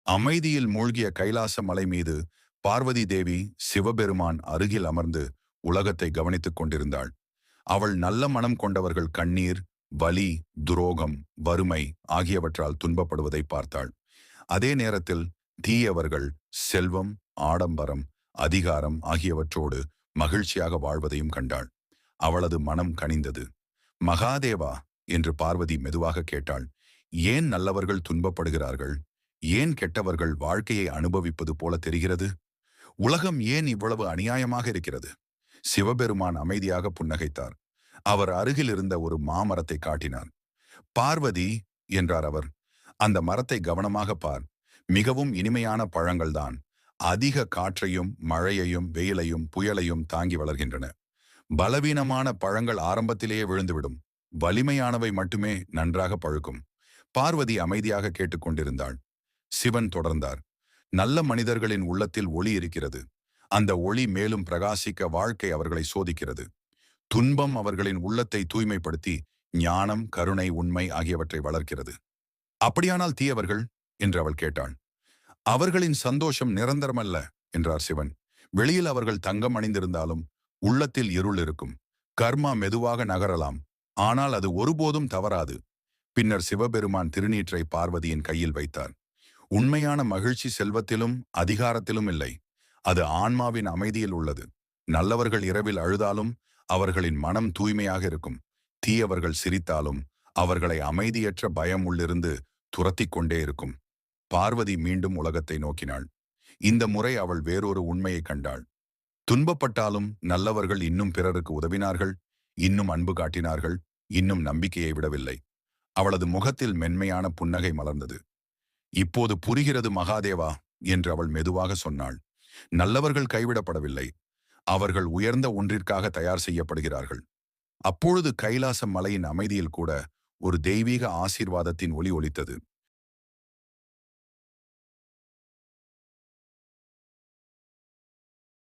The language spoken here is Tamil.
அமைதியில் மூழ்கிய கைலாச மலை மீது பார்வதி தேவி சிவபெருமான் அருகில் அமர்ந்து உலகத்தை கவனித்துக் கொண்டிருந்தாள். அவள் நல்ல மனம் கொண்டவர்கள் கண்ணீர், வலி, துரோகம், வறுமை ஆகியவற்றால் துன்பப்படுவதை பார்த்தாள். அதே நேரத்தில் தீயவர்கள் செல்வம், ஆடம்பரம், அதிகாரம் ஆகியவற்றோடு மகிழ்ச்சியாக வாழ்வதையும் கண்டாள். அவளது மனம் கனிந்தது. மகாதேவா என்று பார்வதி மெதுவாக கேட்டாள், ஏன் நல்லவர்கள் துன்பப்படுகிறார்கள்? ஏன் கெட்டவர்கள் வாழ்க்கையை அனுபவிப்பது போல தெரிகிறது? உலகம் ஏன் இவ்வளவு அநியாயமாக இருக்கிறது? சிவபெருமான் அமைதியாக புன்னகைத்தார். அவர் அருகில் இருந்த ஒரு மாமரத்தை காட்டினார். பார்வதி என்றார் அவர், அந்த மரத்தை கவனமாக பார். மிகவும் இனிமையான பழங்கள்தான். அதிக காற்றையும் மழையையும் வெயிலையும் புயலையும் தாங்கி வளர்கின்றன. பலவீனமான பழங்கள் ஆரம்பத்திலேயே விழுந்துவிடும். வலிமையானவை மட்டுமே நன்றாக பழுக்கும். பார்வதி அமைதியாக கேட்டுக்கொண்டிருந்தாள். சிவன் தொடர்ந்தார், நல்ல மனிதர்களின் உள்ளத்தில் ஒளி இருக்கிறது. அந்த ஒளி மேலும் பிரகாசிக்க வாழ்க்கை அவர்களை சோதிக்கிறது. துன்பம் அவர்களின் உள்ளத்தை தூய்மைப்படுத்தி ஞானம், கருணை, உண்மை ஆகியவற்றை வளர்க்கிறது. அப்படியானால் தீயவர்கள் என்று அவள் கேட்டாள். அவர்களின் சந்தோஷம் நிரந்தரமல்ல என்றார் சிவன். வெளியில் அவர்கள் தங்கம் அணிந்திருந்தாலும் உள்ளத்தில் இருள் இருக்கும். கர்மா மெதுவாக நகரலாம், ஆனால் அது ஒருபோதும் தவறாது. பின்னர் சிவபெருமான் திருநீற்றை பார்வதியின் கையில் வைத்தார். உண்மையான மகிழ்ச்சி செல்வத்திலும் அதிகாரத்திலும் இல்லை, அது ஆன்மாவின் அமைதியில் உள்ளது. நல்லவர்கள் இரவில் அழுதாலும் அவர்களின் மனம் தூய்மையாக இருக்கும். தீயவர்கள் சிரித்தாலும் அவர்களை அமைதியற்ற பயம் உள்ளிருந்து துரத்திக் கொண்டே இருக்கும். பார்வதி மீண்டும் உலகத்தை நோக்கினாள். இந்த முறை அவள் வேறொரு உண்மையை கண்டாள். துன்பப்பட்டாலும் நல்லவர்கள் இன்னும் பிறருக்கு உதவினார்கள், இன்னும் அன்பு காட்டினார்கள், இன்னும் நம்பிக்கையை விடவில்லை. அவளது முகத்தில் மென்மையான புன்னகை மலர்ந்தது. இப்போது புரிகிறது மகாதேவா என்று அவள் மெதுவாக சொன்னாள். நல்லவர்கள் கைவிடப்படவில்லை, அவர்கள் உயர்ந்த ஒன்றிற்காக தயார் செய்யப்படுகிறார்கள். அப்பொழுது கைலாச மலையின் அமைதியில் கூட ஒரு தெய்வீக ஆசீர்வாதத்தின் ஒலி ஒலித்தது.